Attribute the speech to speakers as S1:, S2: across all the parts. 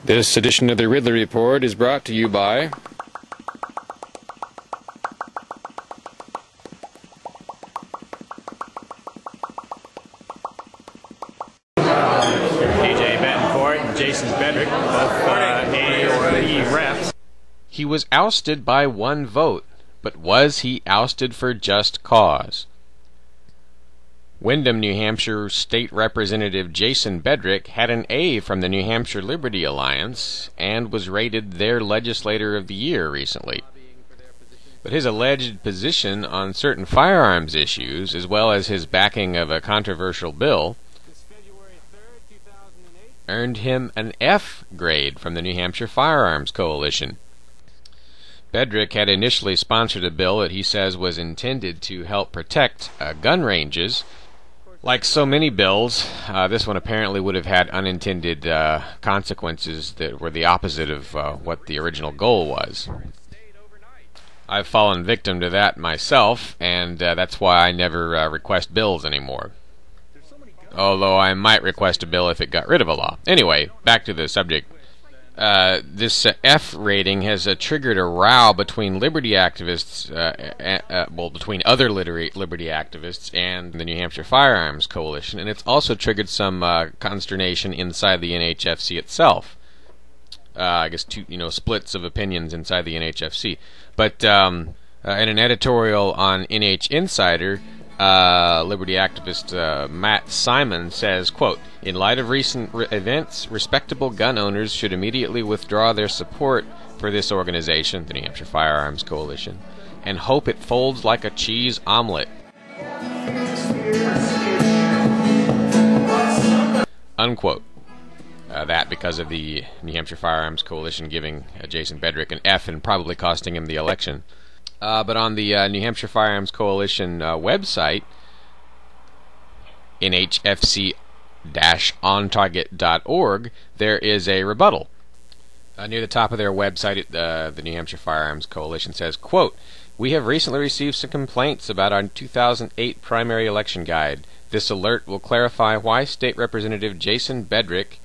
S1: This edition of the Ridley Report is brought to you by
S2: AJ Betancourt and Jason Bedrick, both A or B refs.
S3: He was ousted by one vote, but was he ousted for just cause? Windham, New Hampshire State Representative Jason Bedrick had an A from the New Hampshire Liberty Alliance and was rated their Legislator of the Year recently. But his alleged position on certain firearms issues, as well as his backing of a controversial bill, earned him an F grade from the New Hampshire Firearms Coalition. Bedrick had initially sponsored a bill that he says was intended to help protect gun ranges. Like so many bills, this one apparently would have had unintended consequences that were the opposite of what the original goal was. I've fallen victim to that myself, and that's why I never request bills anymore. Although I might request a bill if it got rid of a law. Anyway, back to the subject. This F rating has triggered a row between liberty activists, between other liberty activists and the New Hampshire Firearms Coalition, and it's also triggered some consternation inside the NHFC itself. I guess two, splits of opinions inside the NHFC. But in an editorial on NH Insider, liberty activist Matt Simon says, quote, "In light of recent events, respectable gun owners should immediately withdraw their support for this organization, the New Hampshire Firearms Coalition, and hope it folds like a cheese omelet." Unquote. That because of the New Hampshire Firearms Coalition giving Jason Bedrick an F and probably costing him the election. But on the New Hampshire Firearms Coalition website, nhfc-ontarget.org, there is a rebuttal. Near the top of their website, the New Hampshire Firearms Coalition says, quote, "We have recently received some complaints about our 2008 primary election guide. This alert will clarify why State Representative Jason Bedrick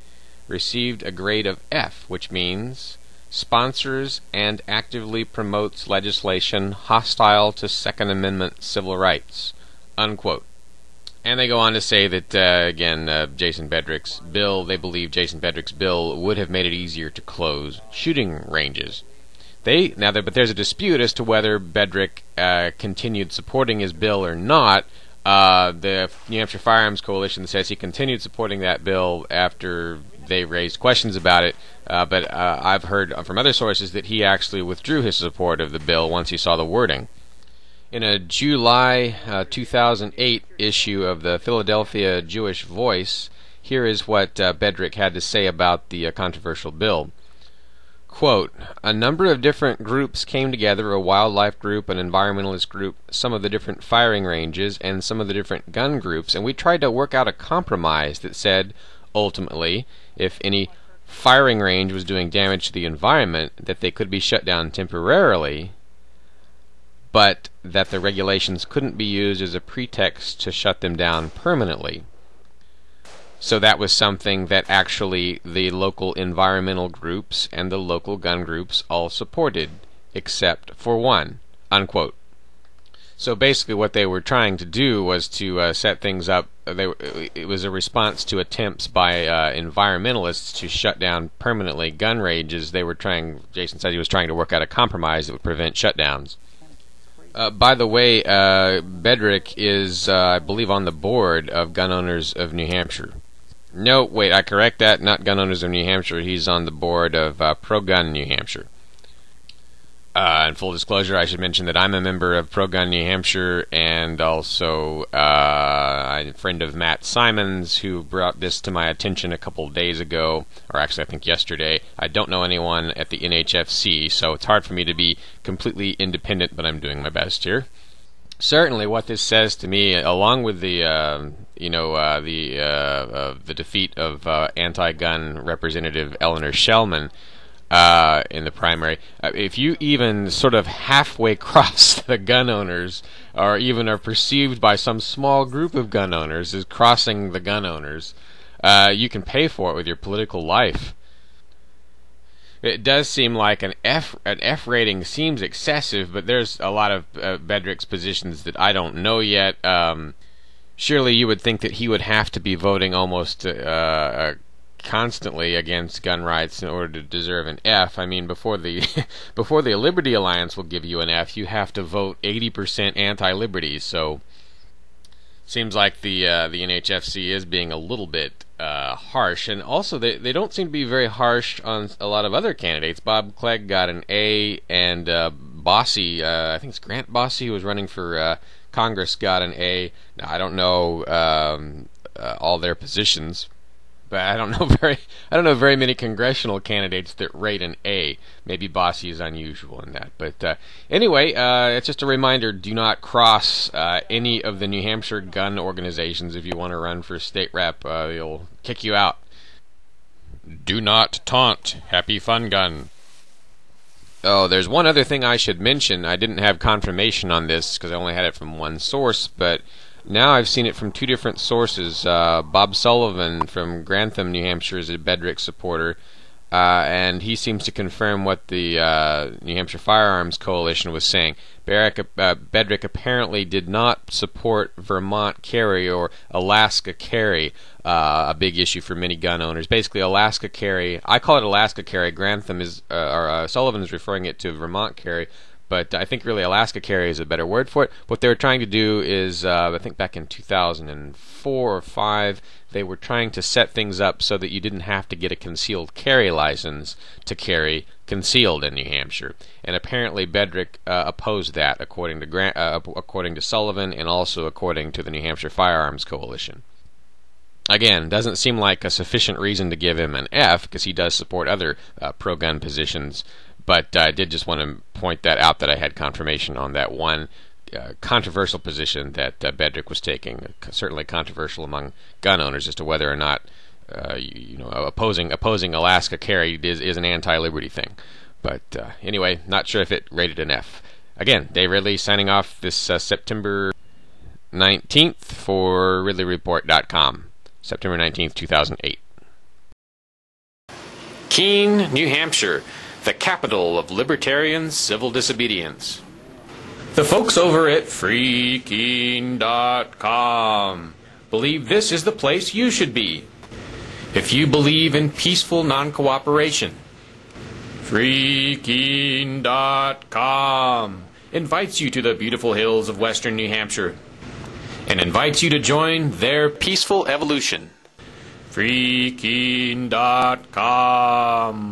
S3: received a grade of F, which means sponsors and actively promotes legislation hostile to Second Amendment civil rights," unquote. And they go on to say that, Jason Bedrick's bill, they believe Jason Bedrick's bill would have made it easier to close shooting ranges. But there's a dispute as to whether Bedrick continued supporting his bill or not. The New Hampshire Firearms Coalition says he continued supporting that bill after they raised questions about it, but I've heard from other sources that he actually withdrew his support of the bill once he saw the wording. In a July 2008 issue of the Philadelphia Jewish Voice, here is what Bedrick had to say about the controversial bill. Quote, "A number of different groups came together, a wildlife group, an environmentalist group, some of the different firing ranges, and some of the different gun groups, and we tried to work out a compromise that said, ultimately, if any firing range was doing damage to the environment, that they could be shut down temporarily, but that the regulations couldn't be used as a pretext to shut them down permanently." So that was something that actually the local environmental groups and the local gun groups all supported, except for one, unquote. So basically what they were trying to do was to set things up. It was a response to attempts by environmentalists to shut down permanently gun ranges. Jason said he was trying to work out a compromise that would prevent shutdowns. By the way, Bedrick is, I believe, on the board of Gun Owners of New Hampshire. No, wait, I correct that. Not Gun Owners of New Hampshire. He's on the board of Pro-Gun New Hampshire. In full disclosure, I should mention that I'm a member of Pro-Gun New Hampshire and also a friend of Matt Simon's, who brought this to my attention a couple days ago, or actually I think yesterday. I don't know anyone at the NHFC, so it's hard for me to be completely independent, but I'm doing my best here. Certainly what this says to me, along with the defeat of anti-gun Representative Eleanor Shellman, in the primary, if you even sort of halfway cross the gun owners, or even are perceived by some small group of gun owners as crossing the gun owners, you can pay for it with your political life. It does seem like an F rating seems excessive, but there's a lot of Bedrick's positions that I don't know yet. Surely you would think that he would have to be voting almost constantly against gun rights in order to deserve an F. I mean, before the before the Liberty Alliance will give you an F, you have to vote 80% anti-liberty. So seems like the NHFC is being a little bit harsh, and also they don't seem to be very harsh on a lot of other candidates. Bob Clegg got an A, and Bossy, I think it's Grant Bossy, who was running for Congress, got an A. Now I don't know all their positions, but I don't know very many congressional candidates that rate an A. Maybe Bossy is unusual in that. But anyway, it's just a reminder: do not cross any of the New Hampshire gun organizations if you want to run for state rep. They'll kick you out. Do not taunt Happy Fun Gun. Oh, there's one other thing I should mention. I didn't have confirmation on this because I only had it from one source, but now I've seen it from two different sources. Bob Sullivan from Grantham, New Hampshire, is a Bedrick supporter, and he seems to confirm what the New Hampshire Firearms Coalition was saying. Bedrick apparently did not support Vermont carry or Alaska carry, a big issue for many gun owners. Basically, Alaska carry, I call it Alaska carry. Grantham is, Sullivan is referring it to Vermont carry. But I think really Alaska carry is a better word for it. What they were trying to do is, I think back in 2004 or 5, they were trying to set things up so that you didn't have to get a concealed carry license to carry concealed in New Hampshire. And apparently Bedrick opposed that, according to Sullivan, and also according to the New Hampshire Firearms Coalition. Again, doesn't seem like a sufficient reason to give him an F, because he does support other pro-gun positions. But I did just want to point that out, that I had confirmation on that one controversial position that Bedrick was taking. Certainly controversial among gun owners as to whether or not opposing Alaska carry is an anti-liberty thing. But anyway, not sure if it rated an F. Again, Dave Ridley signing off this September 19th for RidleyReport.com. September 19th, 2008.
S1: Keene, New Hampshire, the capital of libertarian civil disobedience. The folks over at freekeene.com believe this is the place you should be if you believe in peaceful non-cooperation. freekeene.com invites you to the beautiful hills of western New Hampshire and invites you to join their peaceful evolution. freekeene.com